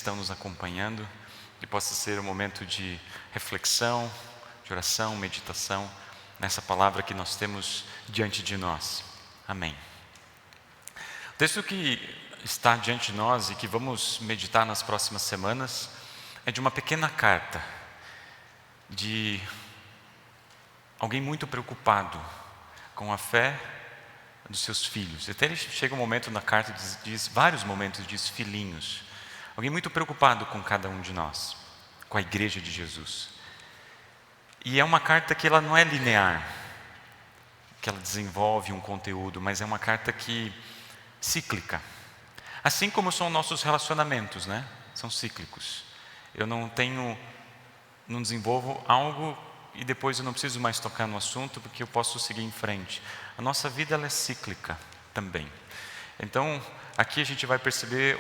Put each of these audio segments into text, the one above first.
Estão nos acompanhando, que possa ser um momento de reflexão, de oração, meditação, nessa palavra que nós temos diante de nós. Amém. O texto que está diante de nós e que vamos meditar nas próximas semanas é de uma pequena carta de alguém muito preocupado com a fé dos seus filhos. Até chega um momento na carta, diz vários momentos, diz filhinhos. Alguém muito preocupado com cada um de nós, com a igreja de Jesus. E é uma carta que ela não é linear, que ela desenvolve um conteúdo, mas é uma carta que cíclica. Assim como são nossos relacionamentos, né? São cíclicos. Eu não desenvolvo algo e depois eu não preciso mais tocar no assunto porque eu posso seguir em frente. A nossa vida ela é cíclica também. Então, aqui a gente vai perceber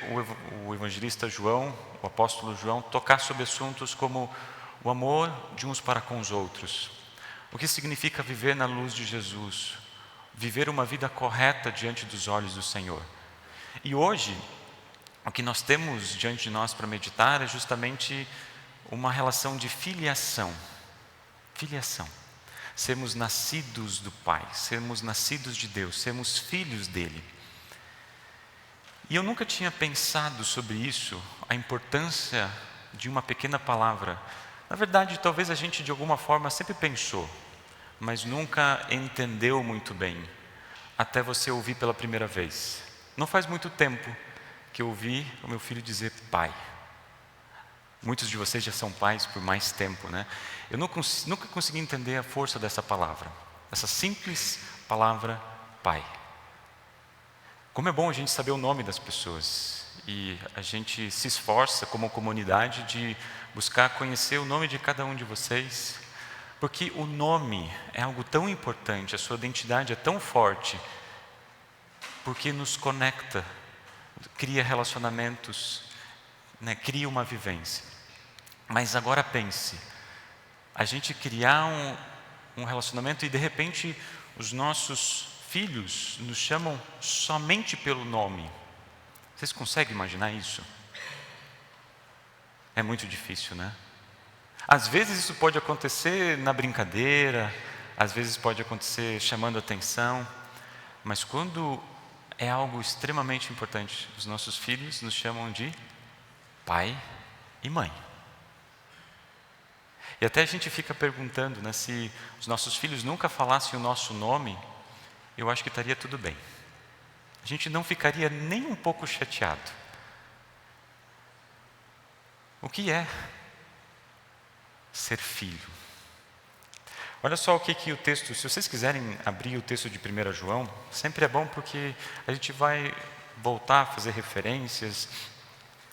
o evangelista João, o apóstolo João, tocar sobre assuntos como o amor de uns para com os outros. O que significa viver na luz de Jesus, viver uma vida correta diante dos olhos do Senhor. E hoje, o que nós temos diante de nós para meditar é justamente uma relação de filiação. Filiação. Sermos nascidos do Pai, sermos nascidos de Deus, sermos filhos dele. E eu nunca tinha pensado sobre isso, a importância de uma pequena palavra. Na verdade, talvez a gente de alguma forma sempre pensou, mas nunca entendeu muito bem, até você ouvir pela primeira vez. Não faz muito tempo que eu ouvi o meu filho dizer pai. Muitos de vocês já são pais por mais tempo, né? Eu nunca consegui entender a força dessa palavra, essa simples palavra pai. Como é bom a gente saber o nome das pessoas e a gente se esforça como comunidade de buscar conhecer o nome de cada um de vocês, porque o nome é algo tão importante, a sua identidade é tão forte, porque nos conecta, cria relacionamentos, né, cria uma vivência. Mas agora pense, a gente criar um relacionamento e de repente os nossos filhos nos chamam somente pelo nome. Vocês conseguem imaginar isso? É muito difícil, né? Às vezes isso pode acontecer na brincadeira, às vezes pode acontecer chamando atenção, mas quando é algo extremamente importante, os nossos filhos nos chamam de pai e mãe. E até a gente fica perguntando, né, se os nossos filhos nunca falassem o nosso nome, eu acho que estaria tudo bem. A gente não ficaria nem um pouco chateado. O que é ser filho? Olha só o que o texto, se vocês quiserem abrir o texto de 1 João, sempre é bom porque a gente vai voltar a fazer referências.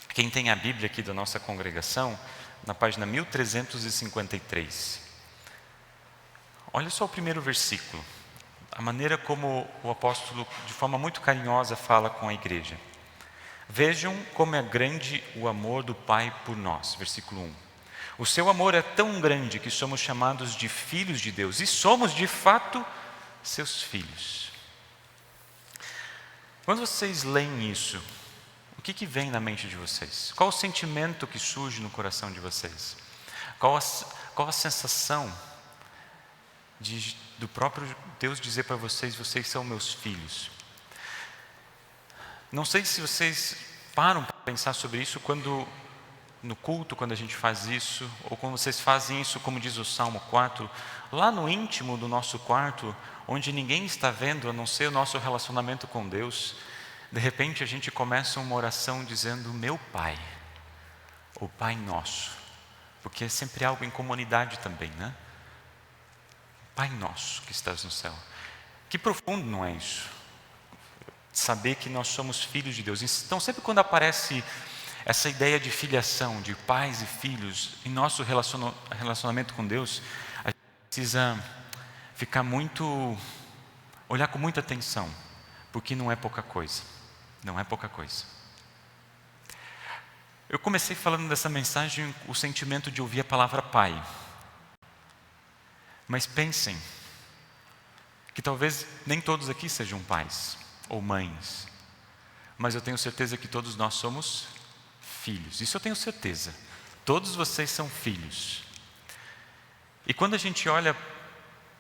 Quem tem a Bíblia aqui da nossa congregação, na página 1353. Olha só o primeiro versículo. A maneira como o apóstolo, de forma muito carinhosa, fala com a igreja. Vejam como é grande o amor do Pai por nós. Versículo 1. O seu amor é tão grande que somos chamados de filhos de Deus. E somos, de fato, seus filhos. Quando vocês leem isso, o que vem na mente de vocês? Qual o sentimento que surge no coração de vocês? Qual a sensação do próprio Deus dizer para vocês, vocês são meus filhos? Não sei se vocês param para pensar sobre isso quando no culto, quando a gente faz isso, ou quando vocês fazem isso, como diz o Salmo 4, lá no íntimo do nosso quarto, onde ninguém está vendo, a não ser o nosso relacionamento com Deus. De repente a gente começa uma oração dizendo meu Pai, ou Pai Nosso, porque é sempre algo em comunidade também, né? Pai Nosso que estás no céu. Que profundo não é isso? Saber que nós somos filhos de Deus. Então sempre quando aparece essa ideia de filiação, de pais e filhos, em nosso relacionamento com Deus, a gente precisa olhar com muita atenção, porque não é pouca coisa. Não é pouca coisa. Eu comecei falando dessa mensagem, o sentimento de ouvir a palavra pai. Mas pensem, que talvez nem todos aqui sejam pais ou mães, mas eu tenho certeza que todos nós somos filhos. Isso eu tenho certeza. Todos vocês são filhos. E quando a gente olha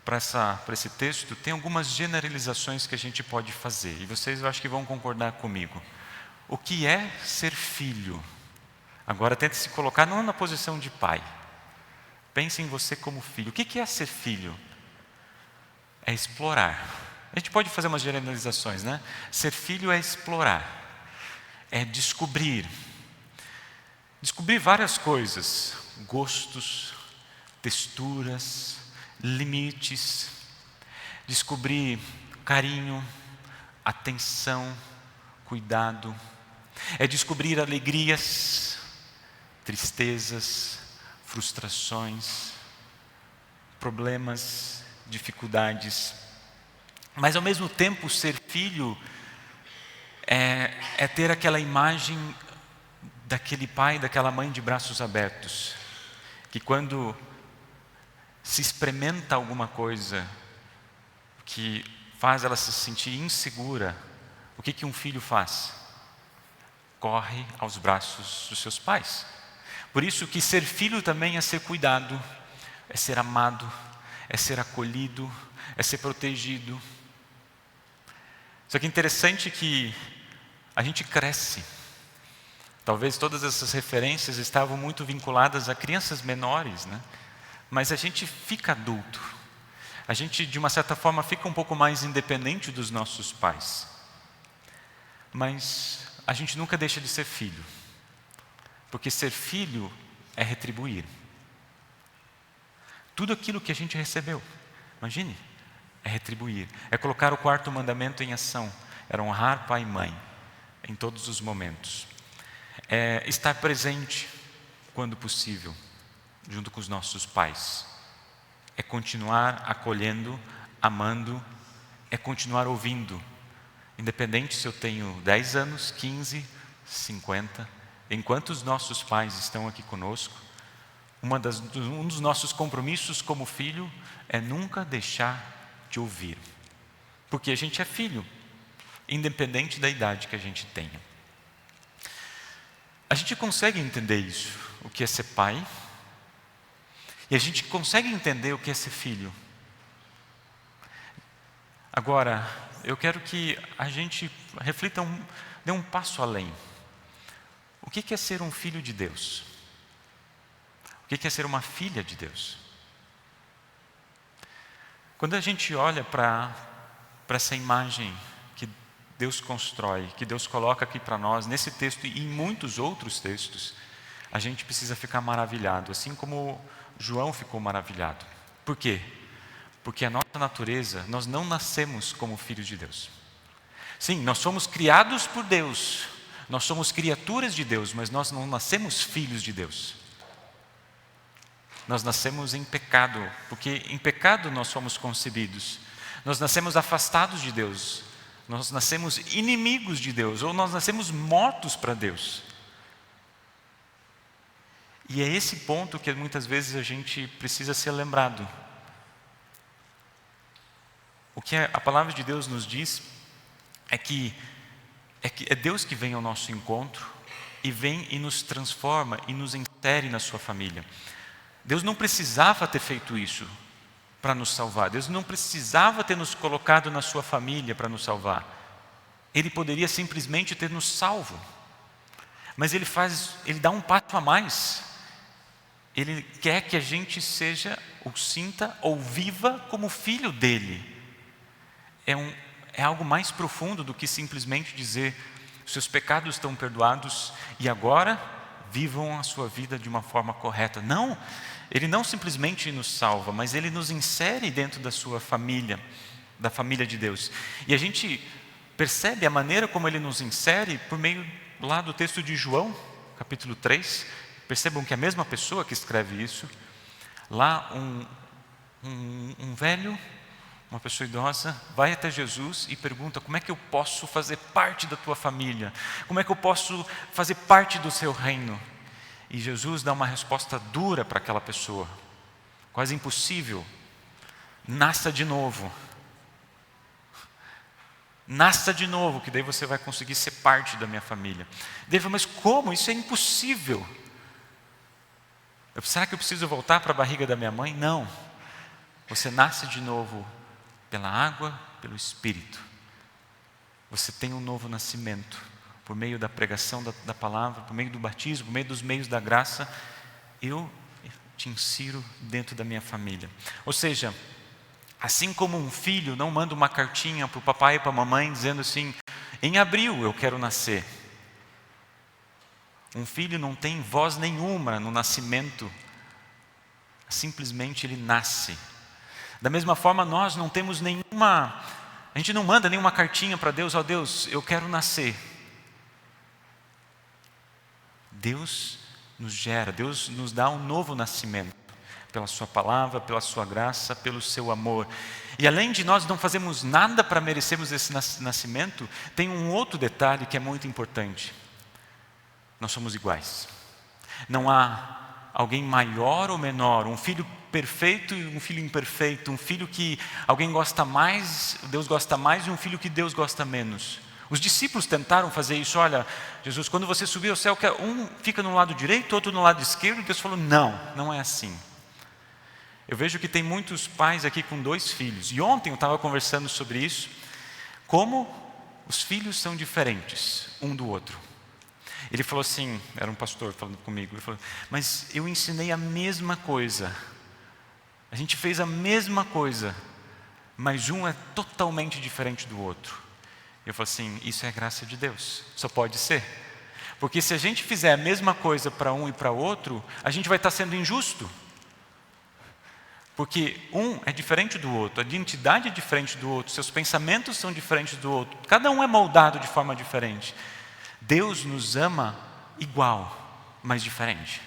para esse texto, tem algumas generalizações que a gente pode fazer. E vocês, eu acho que vão concordar comigo. O que é ser filho? Agora tente se colocar não na posição de pai. Pense em você como filho. O que é ser filho? É explorar. A gente pode fazer umas generalizações, né? Ser filho é explorar. É descobrir. Descobrir várias coisas. Gostos, texturas, limites. Descobrir carinho, atenção, cuidado. É descobrir alegrias, tristezas, frustrações, problemas, dificuldades. Mas ao mesmo tempo, ser filho é ter aquela imagem daquele pai, daquela mãe de braços abertos, que quando se experimenta alguma coisa que faz ela se sentir insegura, o que um filho faz? Corre aos braços dos seus pais. Por isso que ser filho também é ser cuidado, é ser amado, é ser acolhido, é ser protegido. Só que é interessante que a gente cresce. Talvez todas essas referências estavam muito vinculadas a crianças menores, né? Mas a gente fica adulto. A gente, de uma certa forma, fica um pouco mais independente dos nossos pais. Mas a gente nunca deixa de ser filho. Porque ser filho é retribuir. Tudo aquilo que a gente recebeu, imagine, é retribuir. É colocar o quarto mandamento em ação. É honrar pai e mãe em todos os momentos. É estar presente quando possível, junto com os nossos pais. É continuar acolhendo, amando, é continuar ouvindo. Independente se eu tenho 10 anos, 15, 50, enquanto os nossos pais estão aqui conosco, um dos nossos compromissos como filho é nunca deixar de ouvir. Porque a gente é filho, independente da idade que a gente tenha. A gente consegue entender isso, o que é ser pai, e a gente consegue entender o que é ser filho. Agora, eu quero que a gente reflita, dê um passo além. O que é ser um filho de Deus? O que é ser uma filha de Deus? Quando a gente olha para essa imagem que Deus constrói, que Deus coloca aqui para nós, nesse texto e em muitos outros textos, a gente precisa ficar maravilhado, assim como João ficou maravilhado. Por quê? Porque a nossa natureza, nós não nascemos como filhos de Deus. Sim, nós somos criados por Deus, nós somos criaturas de Deus, mas nós não nascemos filhos de Deus. Nós nascemos em pecado, porque em pecado nós somos concebidos. Nós nascemos afastados de Deus, nós nascemos inimigos de Deus, ou nós nascemos mortos para Deus. E é esse ponto que muitas vezes a gente precisa ser lembrado. O que a palavra de Deus nos diz é que é Deus que vem ao nosso encontro e vem e nos transforma e nos insere na sua família. Deus não precisava ter feito isso para nos salvar. Deus não precisava ter nos colocado na sua família para nos salvar. Ele poderia simplesmente ter nos salvo. Mas Ele dá um passo a mais. Ele quer que a gente seja, ou sinta, ou viva como filho dEle. É algo mais profundo do que simplesmente dizer: seus pecados estão perdoados e agora vivam a sua vida de uma forma correta. Não, Ele não simplesmente nos salva, mas Ele nos insere dentro da sua família, da família de Deus. E a gente percebe a maneira como Ele nos insere por meio lá do texto de João, capítulo 3. Percebam que é a mesma pessoa que escreve isso. Lá um velho, uma pessoa idosa, vai até Jesus e pergunta: como é que eu posso fazer parte da tua família? Como é que eu posso fazer parte do seu reino? E Jesus dá uma resposta dura para aquela pessoa, quase impossível: nasça de novo. Nasça de novo, que daí você vai conseguir ser parte da minha família. Daí eu falei, mas como? Isso é impossível. Será que eu preciso voltar para a barriga da minha mãe? Não. Você nasce de novo pela água, pelo Espírito. Você tem um novo nascimento, por meio da pregação da palavra, por meio do batismo, por meio dos meios da graça. Eu te insiro dentro da minha família. Ou seja, assim como um filho não manda uma cartinha para o papai e para a mamãe dizendo assim, em abril eu quero nascer. Um filho não tem voz nenhuma no nascimento, simplesmente ele nasce. Da mesma forma, nós não temos nenhuma, a gente não manda nenhuma cartinha para Deus, ó Deus, eu quero nascer. Deus nos gera, Deus nos dá um novo nascimento, pela sua palavra, pela sua graça, pelo seu amor. E além de nós não fazermos nada para merecermos esse nascimento, tem um outro detalhe que é muito importante. Nós somos iguais. Não há alguém maior ou menor, um filho perfeito e um filho imperfeito, um filho que alguém gosta mais, Deus gosta mais, e um filho que Deus gosta menos. Os discípulos tentaram fazer isso. Olha, Jesus, quando você subir ao céu, um fica no lado direito, outro no lado esquerdo. Deus falou, não é assim. Eu vejo que tem muitos pais aqui com 2 filhos. E ontem eu estava conversando sobre isso, como os filhos são diferentes um do outro. Ele falou assim, era um pastor falando comigo, ele falou, mas eu ensinei a mesma coisa. A gente fez a mesma coisa, mas um é totalmente diferente do outro. Eu falei assim, isso é graça de Deus, só pode ser. Porque se a gente fizer a mesma coisa para um e para outro, a gente vai estar sendo injusto. Porque um é diferente do outro, a identidade é diferente do outro, seus pensamentos são diferentes do outro. Cada um é moldado de forma diferente. Deus nos ama igual, mas diferente.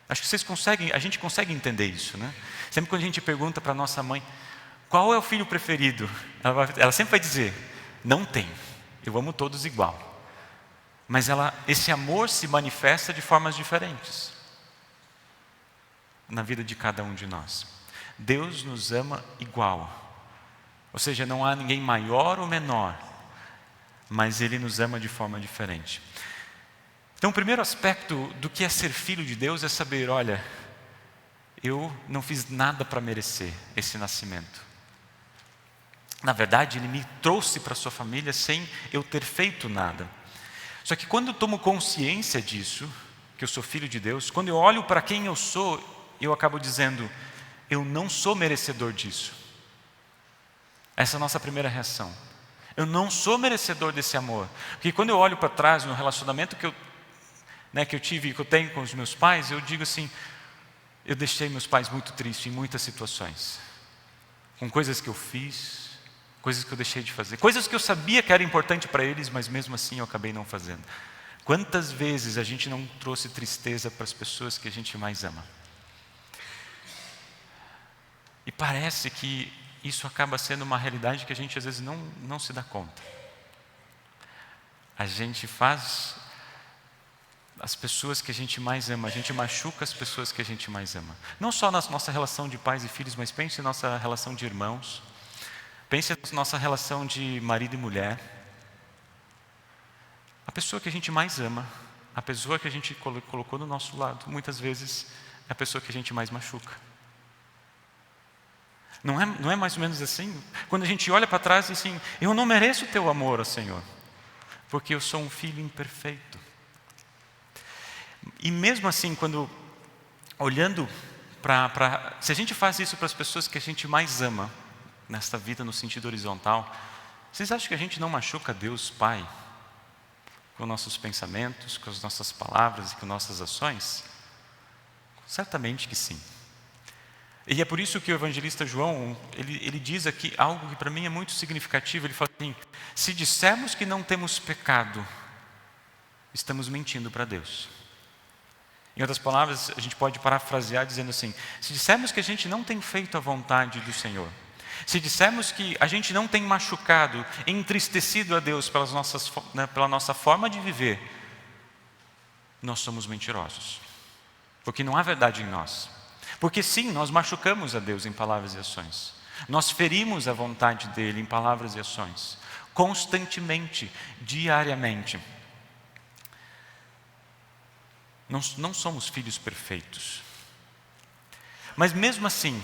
Acho que a gente consegue entender isso, né? Sempre quando a gente pergunta para nossa mãe, qual é o filho preferido? Ela sempre vai dizer, não tem, eu amo todos igual. Mas esse amor se manifesta de formas diferentes na vida de cada um de nós. Deus nos ama igual. Ou seja, não há ninguém maior ou menor, mas Ele nos ama de forma diferente. Então, o primeiro aspecto do que é ser filho de Deus é saber, olha, eu não fiz nada para merecer esse nascimento. Na verdade, Ele me trouxe para a sua família sem eu ter feito nada. Só que quando eu tomo consciência disso, que eu sou filho de Deus, quando eu olho para quem eu sou, eu acabo dizendo, eu não sou merecedor disso. Essa é a nossa primeira reação. Eu não sou merecedor desse amor. Porque quando eu olho para trás no relacionamento que eu tive, que eu tenho com os meus pais, eu digo assim, eu deixei meus pais muito tristes em muitas situações. Com coisas que eu fiz, coisas que eu deixei de fazer, coisas que eu sabia que era importante para eles, mas mesmo assim eu acabei não fazendo. Quantas vezes a gente não trouxe tristeza para as pessoas que a gente mais ama? E parece que isso acaba sendo uma realidade que a gente às vezes não se dá conta. A gente faz as pessoas que a gente mais ama, a gente machuca as pessoas que a gente mais ama. Não só na nossa relação de pais e filhos, mas pense na nossa relação de irmãos. Pense na nossa relação de marido e mulher. A pessoa que a gente mais ama, a pessoa que a gente colocou do nosso lado, muitas vezes é a pessoa que a gente mais machuca. Não é mais ou menos assim? Quando a gente olha para trás e assim, eu não mereço o teu amor, ó Senhor, porque eu sou um filho imperfeito. E mesmo assim, quando olhando se a gente faz isso para as pessoas que a gente mais ama, nesta vida no sentido horizontal, vocês acham que a gente não machuca Deus Pai com nossos pensamentos, com as nossas palavras e com nossas ações? Certamente que sim. E é por isso que o evangelista João, ele diz aqui algo que para mim é muito significativo. Ele fala assim, se dissermos que não temos pecado, estamos mentindo para Deus. Em outras palavras, a gente pode parafrasear dizendo assim, se dissermos que a gente não tem feito a vontade do Senhor, se dissermos que a gente não tem machucado, entristecido a Deus pela nossa forma de viver, nós somos mentirosos. Porque não há verdade em nós. Porque sim, nós machucamos a Deus em palavras e ações. Nós ferimos a vontade dele em palavras e ações, constantemente, diariamente. Não somos filhos perfeitos. Mas mesmo assim,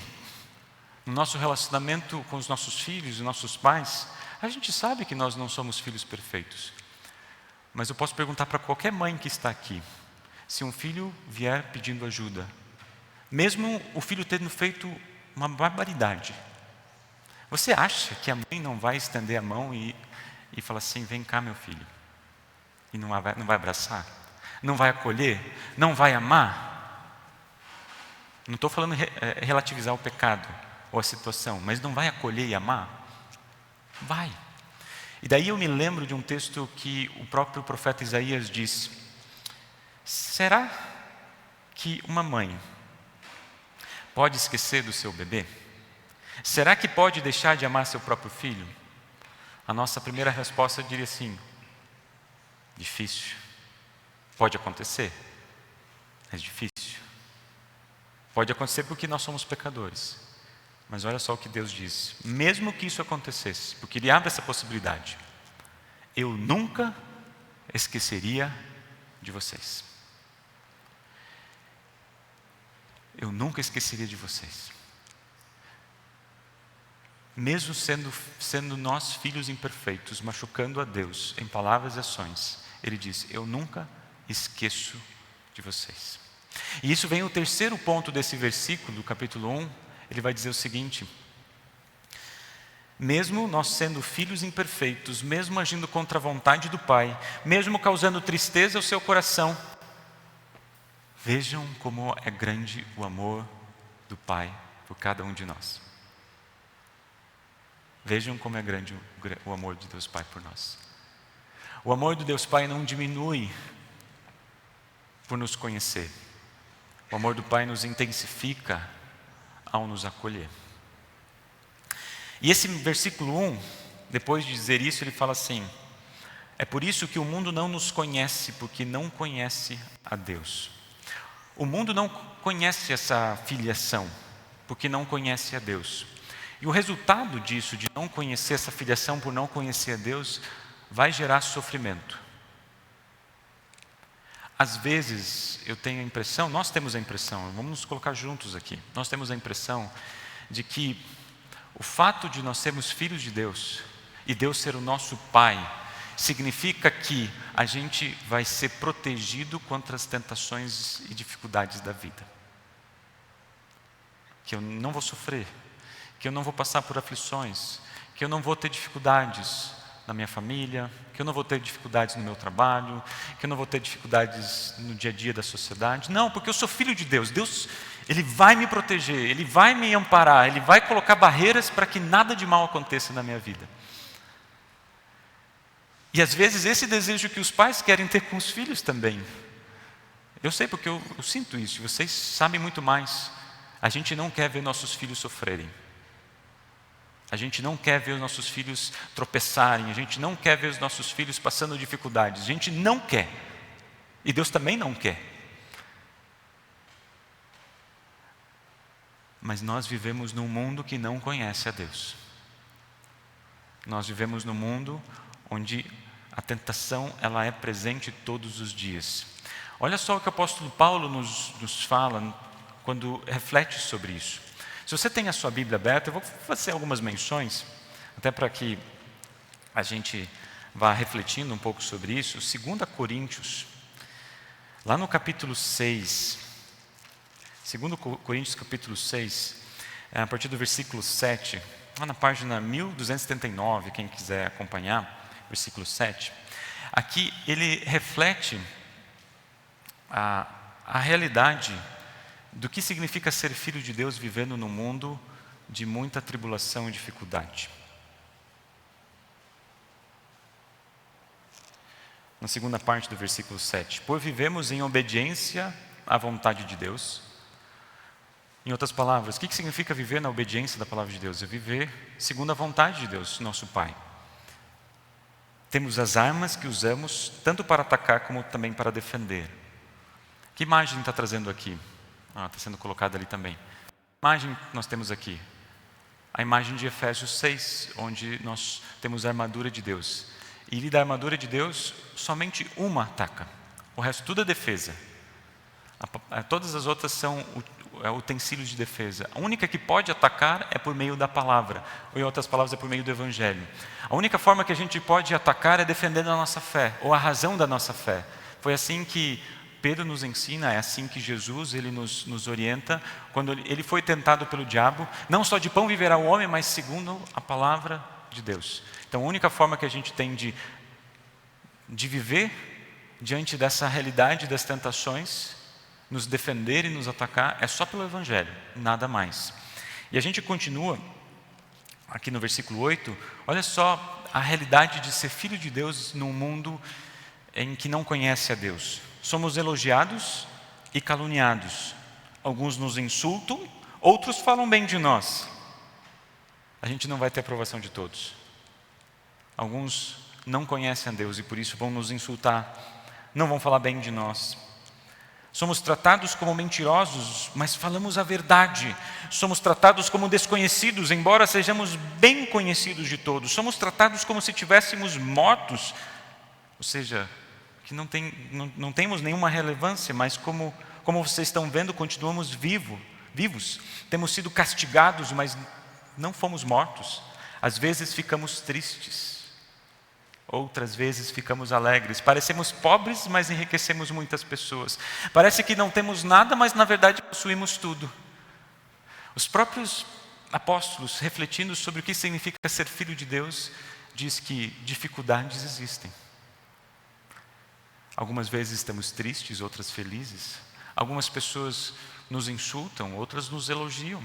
no nosso relacionamento com os nossos filhos e nossos pais, a gente sabe que nós não somos filhos perfeitos. Mas eu posso perguntar para qualquer mãe que está aqui, se um filho vier pedindo ajuda, mesmo o filho tendo feito uma barbaridade, você acha que a mãe não vai estender a mão e falar assim, vem cá meu filho, e não vai abraçar? Não vai acolher? Não vai amar? Não estou falando relativizar o pecado ou a situação, mas não vai acolher e amar? Vai. E daí eu me lembro de um texto que o próprio profeta Isaías diz: será que uma mãe pode esquecer do seu bebê? Será que pode deixar de amar seu próprio filho? A nossa primeira resposta diria assim: difícil. Pode acontecer, mas difícil. Pode acontecer porque nós somos pecadores. Mas olha só o que Deus diz: mesmo que isso acontecesse, porque Ele abre essa possibilidade, eu nunca esqueceria de vocês. Eu nunca esqueceria de vocês. Mesmo sendo nós filhos imperfeitos, machucando a Deus em palavras e ações, Ele diz: eu nunca esqueço de vocês. E isso vem o terceiro ponto desse versículo, do capítulo 1, ele vai dizer o seguinte: mesmo nós sendo filhos imperfeitos, mesmo agindo contra a vontade do Pai, mesmo causando tristeza ao seu coração, vejam como é grande o amor do Pai por cada um de nós. Vejam como é grande o amor de Deus Pai por nós. O amor de Deus Pai não diminui por nos conhecer. O amor do Pai nos intensifica ao nos acolher. E esse versículo 1, depois de dizer isso, ele fala assim: é por isso que o mundo não nos conhece, porque não conhece a Deus. O mundo não conhece essa filiação, porque não conhece a Deus. E o resultado disso, de não conhecer essa filiação por não conhecer a Deus, vai gerar sofrimento. Às vezes eu tenho a impressão, nós temos a impressão, vamos nos colocar juntos aqui, nós temos a impressão de que o fato de nós sermos filhos de Deus e Deus ser o nosso Pai, significa que a gente vai ser protegido contra as tentações e dificuldades da vida. Que eu não vou sofrer, que eu não vou passar por aflições, que eu não vou ter dificuldades na minha família, que eu não vou ter dificuldades no meu trabalho, que eu não vou ter dificuldades no dia a dia da sociedade. Não, porque eu sou filho de Deus. Deus, Ele vai me proteger, Ele vai me amparar, Ele vai colocar barreiras para que nada de mal aconteça na minha vida. E às vezes esse desejo que os pais querem ter com os filhos também. Eu sei porque eu sinto isso, vocês sabem muito mais. A gente não quer ver nossos filhos sofrerem. A gente não quer ver os nossos filhos tropeçarem, a gente não quer ver os nossos filhos passando dificuldades, a gente não quer. E Deus também não quer. Mas nós vivemos num mundo que não conhece a Deus. Nós vivemos num mundo onde a tentação ela é presente todos os dias. Olha só o que o apóstolo Paulo nos fala quando reflete sobre isso. Se você tem a sua Bíblia aberta, eu vou fazer algumas menções, até para que a gente vá refletindo um pouco sobre isso. 2 Coríntios, lá no capítulo 6, 2 Coríntios capítulo 6, a partir do versículo 7, lá na página 1279, quem quiser acompanhar, versículo 7. Aqui ele reflete a realidade do que significa ser filho de Deus vivendo num mundo de muita tribulação e dificuldade. Na segunda parte do versículo 7. Por vivemos em obediência à vontade de Deus. Em outras palavras, o que significa viver na obediência da palavra de Deus? É viver segundo a vontade de Deus, nosso Pai. Temos as armas que usamos tanto para atacar como também para defender. Que imagem está trazendo aqui? Está sendo colocada ali também. Que imagem nós temos aqui? a imagem de Efésios 6, onde nós temos a armadura de Deus. E da armadura de Deus, somente uma ataca. O resto tudo é defesa. Todas as outras são utensílios de defesa. A única que pode atacar é por meio da palavra. Ou em outras palavras, é por meio do Evangelho. A única forma que a gente pode atacar é defendendo a nossa fé, ou a razão da nossa fé. Foi assim que Pedro nos ensina, é assim que Jesus ele nos orienta, quando ele foi tentado pelo diabo, não só de pão viverá o homem, mas segundo a palavra de Deus. Então a única forma que a gente tem de viver diante dessa realidade das tentações, nos defender e nos atacar, é só pelo Evangelho, nada mais. E a gente continua aqui no versículo 8, olha só a realidade de ser filho de Deus num mundo em que não conhece a Deus. Somos elogiados e caluniados. Alguns nos insultam, outros falam bem de nós. A gente não vai ter aprovação de todos. Alguns não conhecem a Deus e por isso vão nos insultar, não vão falar bem de nós. Somos tratados como mentirosos, mas falamos a verdade. Somos tratados como desconhecidos, embora sejamos bem conhecidos de todos. Somos tratados como se estivéssemos mortos, ou seja, que não temos nenhuma relevância, mas como vocês estão vendo, continuamos vivos. Temos sido castigados, mas não fomos mortos. Às vezes ficamos tristes, outras vezes ficamos alegres. Parecemos pobres, mas enriquecemos muitas pessoas. Parece que não temos nada, mas na verdade possuímos tudo. Os próprios apóstolos, refletindo sobre o que significa ser filho de Deus, diz que dificuldades existem. Algumas vezes estamos tristes, outras felizes. Algumas pessoas nos insultam, outras nos elogiam.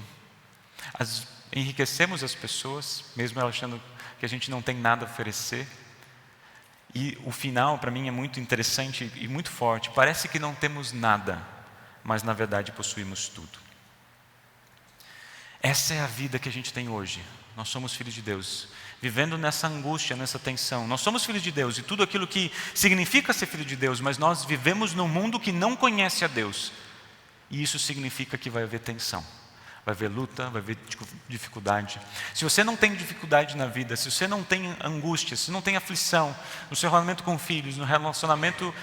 Enriquecemos as pessoas, mesmo elas achando que a gente não tem nada a oferecer. E o final, para mim, é muito interessante e muito forte. Parece que não temos nada, mas na verdade possuímos tudo. Essa é a vida que a gente tem hoje. Nós somos filhos de Deus, vivendo nessa angústia, nessa tensão. Nós somos filhos de Deus e tudo aquilo que significa ser filho de Deus, mas nós vivemos num mundo que não conhece a Deus. E isso significa que vai haver tensão, vai haver luta, vai haver dificuldade. Se você não tem dificuldade na vida, se você não tem angústia, se não tem aflição no seu relacionamento com filhos, no relacionamento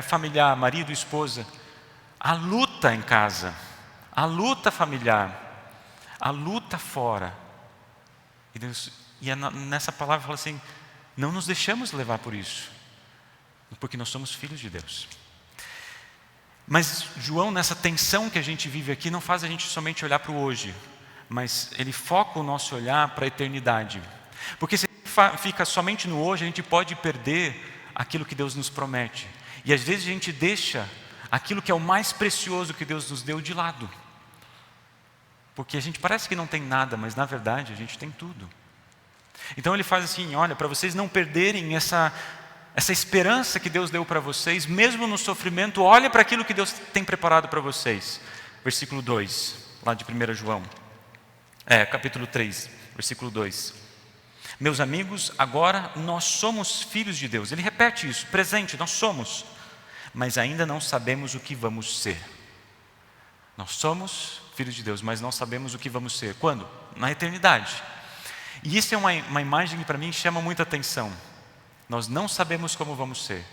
familiar, marido, esposa, a luta em casa, a luta familiar, a luta fora. Nessa palavra fala assim, não nos deixamos levar por isso, porque nós somos filhos de Deus. Mas João, nessa tensão que a gente vive aqui, não faz a gente somente olhar para o hoje, mas ele foca o nosso olhar para a eternidade. Porque se a gente fica somente no hoje, a gente pode perder aquilo que Deus nos promete. E às vezes a gente deixa aquilo que é o mais precioso que Deus nos deu de lado. Porque a gente parece que não tem nada, mas na verdade a gente tem tudo. Então ele faz assim, olha, para vocês não perderem essa esperança que Deus deu para vocês, mesmo no sofrimento, olha para aquilo que Deus tem preparado para vocês. Versículo 2, lá de 1 João. Capítulo 3, versículo 2. Meus amigos, agora nós somos filhos de Deus. Ele repete isso, presente, nós somos. Mas ainda não sabemos o que vamos ser. Nós somos filhos de Deus, mas não sabemos o que vamos ser. Quando? Na eternidade. E isso é uma imagem que para mim chama muita atenção. Nós não sabemos como vamos ser.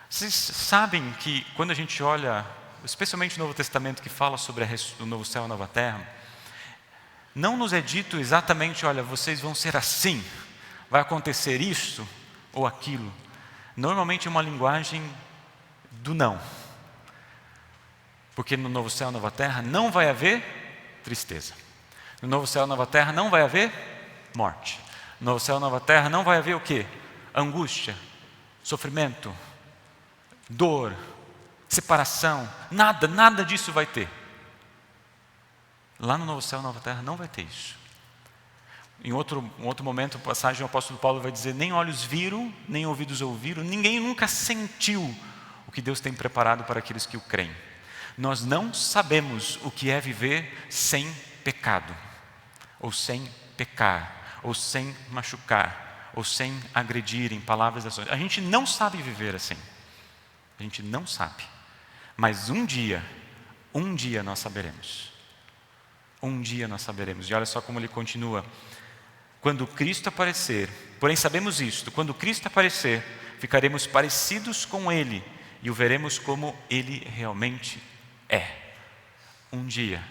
Vocês sabem que quando a gente olha, especialmente no Novo Testamento que fala sobre o novo céu e a nova terra, não nos é dito exatamente, olha, vocês vão ser assim, vai acontecer isso ou aquilo. Normalmente é uma linguagem do não. Porque no novo céu e nova terra não vai haver tristeza. No novo céu e nova terra não vai haver morte. No novo céu e nova terra não vai haver o quê? Angústia, sofrimento, dor, separação. Nada disso vai ter. Lá no novo céu e nova terra não vai ter isso. Em um outro momento, a passagem, o apóstolo Paulo vai dizer, nem olhos viram, nem ouvidos ouviram, ninguém nunca sentiu o que Deus tem preparado para aqueles que o creem. Nós não sabemos o que é viver sem pecado, ou sem pecar, ou sem machucar, ou sem agredir em palavras e ações. A gente não sabe viver assim. A gente não sabe. Mas um dia nós saberemos. Um dia nós saberemos. E olha só como ele continua. Quando Cristo aparecer, porém sabemos isto, quando Cristo aparecer, ficaremos parecidos com Ele e o veremos como Ele realmente é. Um dia,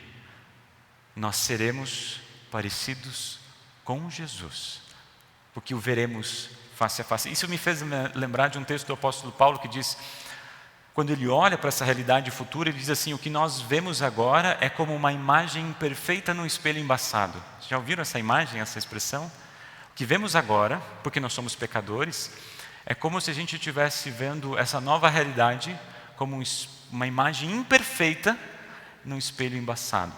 nós seremos parecidos com Jesus, porque o veremos face a face. Isso me fez lembrar de um texto do apóstolo Paulo que diz, quando ele olha para essa realidade futura, ele diz assim, o que nós vemos agora é como uma imagem imperfeita num espelho embaçado. Já ouviram essa imagem, essa expressão? O que vemos agora, porque nós somos pecadores, é como se a gente estivesse vendo essa nova realidade como uma imagem imperfeita num espelho embaçado.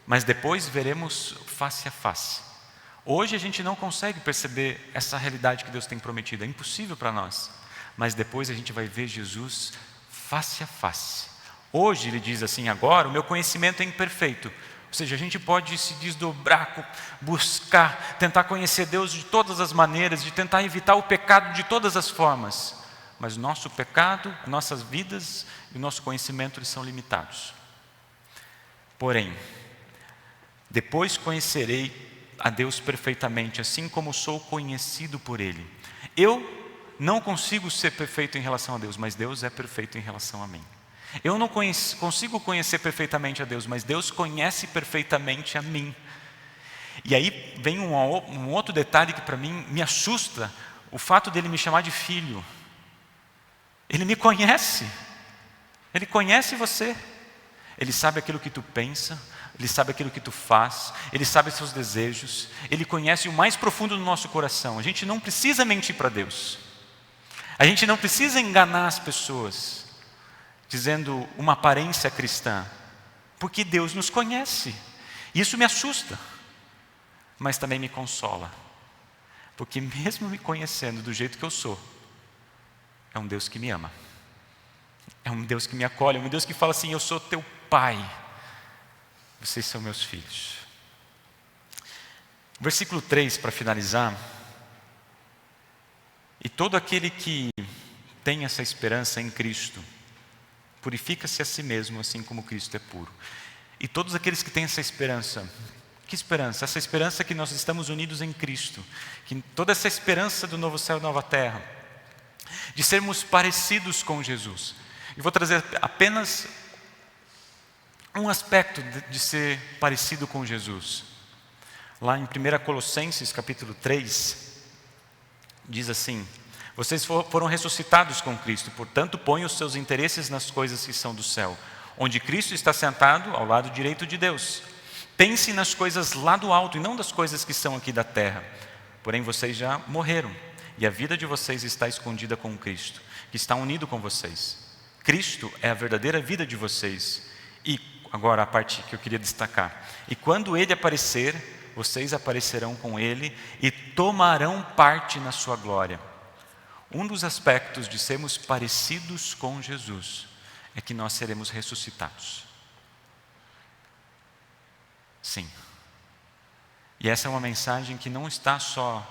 Mas depois veremos face a face. Hoje a gente não consegue perceber essa realidade que Deus tem prometido, é impossível para nós. Mas depois a gente vai ver Jesus face a face. Hoje ele diz assim, agora o meu conhecimento é imperfeito. Ou seja, a gente pode se desdobrar, buscar, tentar conhecer Deus de todas as maneiras, de tentar evitar o pecado de todas as formas. Mas o nosso pecado, nossas vidas e o nosso conhecimento eles são limitados. Porém, depois conhecerei a Deus perfeitamente, assim como sou conhecido por Ele. Eu não consigo ser perfeito em relação a Deus, mas Deus é perfeito em relação a mim. Eu não consigo conhecer perfeitamente a Deus, mas Deus conhece perfeitamente a mim. E aí vem um outro detalhe que para mim me assusta, o fato dele me chamar de filho. Ele me conhece, Ele conhece você, Ele sabe aquilo que tu pensa, Ele sabe aquilo que tu faz, Ele sabe os seus desejos, Ele conhece o mais profundo do nosso coração. A gente não precisa mentir para Deus, a gente não precisa enganar as pessoas, dizendo uma aparência cristã, porque Deus nos conhece. Isso me assusta, mas também me consola, porque mesmo me conhecendo do jeito que eu sou, é um Deus que me ama, é um Deus que me acolhe, é um Deus que fala assim, eu sou teu pai, vocês são meus filhos. Versículo 3, para finalizar. E todo aquele que tem essa esperança em Cristo, purifica-se a si mesmo, assim como Cristo é puro. E todos aqueles que têm essa esperança, que esperança? Essa esperança que nós estamos unidos em Cristo, que toda essa esperança do novo céu e nova terra, de sermos parecidos com Jesus. E vou trazer apenas um aspecto de ser parecido com Jesus. Lá em 1 Colossenses capítulo 3, diz assim, vocês foram ressuscitados com Cristo, portanto ponham os seus interesses nas coisas que são do céu, onde Cristo está sentado ao lado direito de Deus. Pense nas coisas lá do alto e não das coisas que são aqui da terra. Porém vocês já morreram e a vida de vocês está escondida com Cristo, que está unido com vocês. Cristo é a verdadeira vida de vocês. E agora a parte que eu queria destacar. E quando Ele aparecer, vocês aparecerão com Ele e tomarão parte na sua glória. Um dos aspectos de sermos parecidos com Jesus é que nós seremos ressuscitados. Sim. E essa é uma mensagem que não está só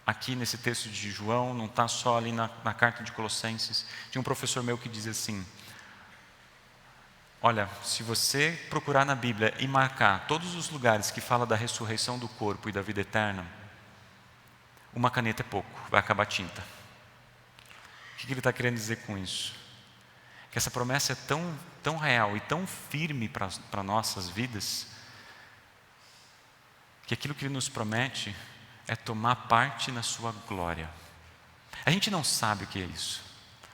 aqui nesse texto de João, não está só ali na carta de Colossenses. Tinha um professor meu que dizia assim, olha, se você procurar na Bíblia e marcar todos os lugares que fala da ressurreição do corpo e da vida eterna, uma caneta é pouco, vai acabar a tinta. O que ele está querendo dizer com isso? Que essa promessa é tão real e tão firme para nossas vidas, que aquilo que Ele nos promete é tomar parte na sua glória. A gente não sabe o que é isso.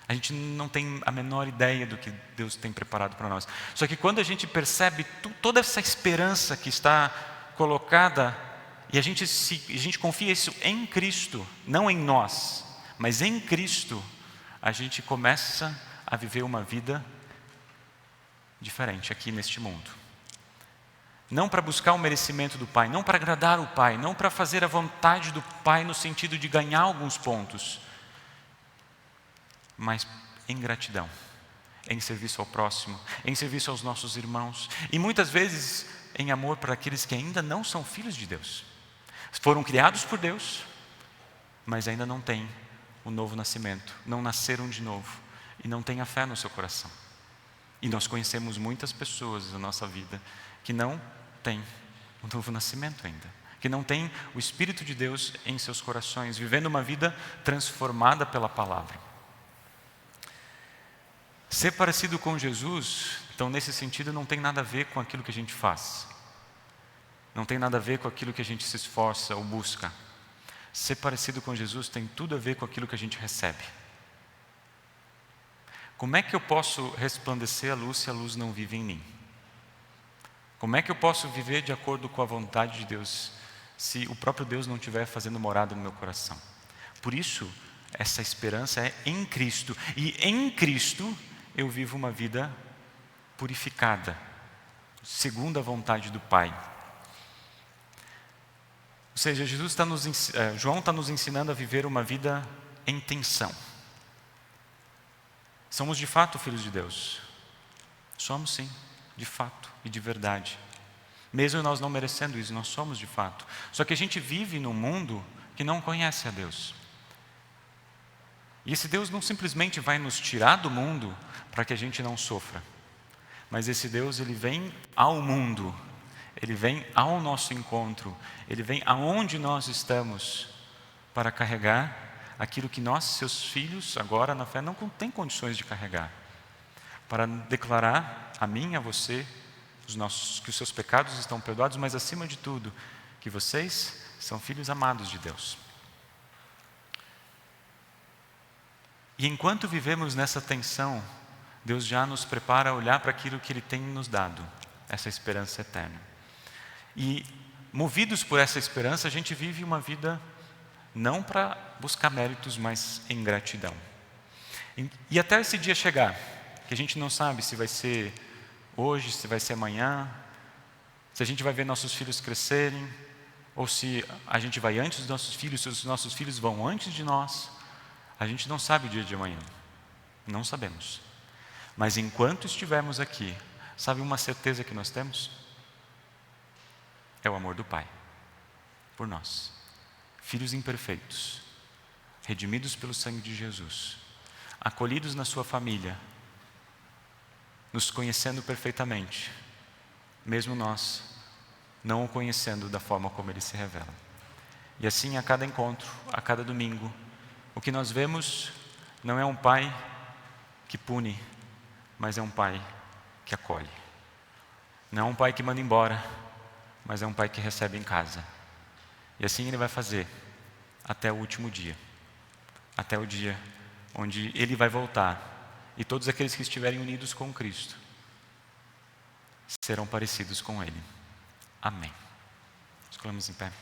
A gente não tem a menor ideia do que Deus tem preparado para nós. Só que quando a gente percebe toda essa esperança que está colocada, e a gente confia isso em Cristo, não em nós, mas em Cristo, a gente começa a viver uma vida diferente aqui neste mundo. Não para buscar o merecimento do Pai, não para agradar o Pai, não para fazer a vontade do Pai no sentido de ganhar alguns pontos, mas em gratidão, em serviço ao próximo, em serviço aos nossos irmãos, e muitas vezes em amor para aqueles que ainda não são filhos de Deus. Foram criados por Deus, mas ainda não têm o novo nascimento, não nasceram de novo, e não têm a fé no seu coração. E nós conhecemos muitas pessoas na nossa vida que não têm o novo nascimento ainda, que não têm o Espírito de Deus em seus corações, vivendo uma vida transformada pela palavra. Ser parecido com Jesus, então nesse sentido não tem nada a ver com aquilo que a gente faz. Não tem nada a ver com aquilo que a gente se esforça ou busca. Ser parecido com Jesus tem tudo a ver com aquilo que a gente recebe. Como é que eu posso resplandecer a luz se a luz não vive em mim? Como é que eu posso viver de acordo com a vontade de Deus se o próprio Deus não estiver fazendo morada no meu coração? Por isso, essa esperança é em Cristo. E em Cristo eu vivo uma vida purificada, segundo a vontade do Pai. Ou seja, João está nos ensinando a viver uma vida em tensão. Somos de fato filhos de Deus. Somos sim, de fato e de verdade. Mesmo nós não merecendo isso, nós somos de fato. Só que a gente vive num mundo que não conhece a Deus. E esse Deus não simplesmente vai nos tirar do mundo para que a gente não sofra. Mas esse Deus, Ele vem ao mundo. Ele vem ao nosso encontro. Ele vem aonde nós estamos para carregar aquilo que nós, seus filhos, agora na fé, não tem condições de carregar. Para declarar a mim e a você que os seus pecados estão perdoados, mas acima de tudo, que vocês são filhos amados de Deus. E enquanto vivemos nessa tensão, Deus já nos prepara a olhar para aquilo que Ele tem nos dado, essa esperança eterna. E movidos por essa esperança, a gente vive uma vida não para buscar méritos, mas em gratidão. E até esse dia chegar, que a gente não sabe se vai ser hoje, se vai ser amanhã, se a gente vai ver nossos filhos crescerem, ou se a gente vai antes dos nossos filhos, se os nossos filhos vão antes de nós, a gente não sabe o dia de amanhã, não sabemos. Mas enquanto estivermos aqui, sabe uma certeza que nós temos? É o amor do Pai, por nós. Filhos imperfeitos, redimidos pelo sangue de Jesus, acolhidos na sua família, nos conhecendo perfeitamente, mesmo nós não o conhecendo da forma como Ele se revela. E assim a cada encontro, a cada domingo, o que nós vemos não é um Pai que pune, mas é um Pai que acolhe. Não é um Pai que manda embora, mas é um Pai que recebe em casa. E assim Ele vai fazer até o último dia. Até o dia onde Ele vai voltar. E todos aqueles que estiverem unidos com Cristo serão parecidos com Ele. Amém. Nos colocamos em pé.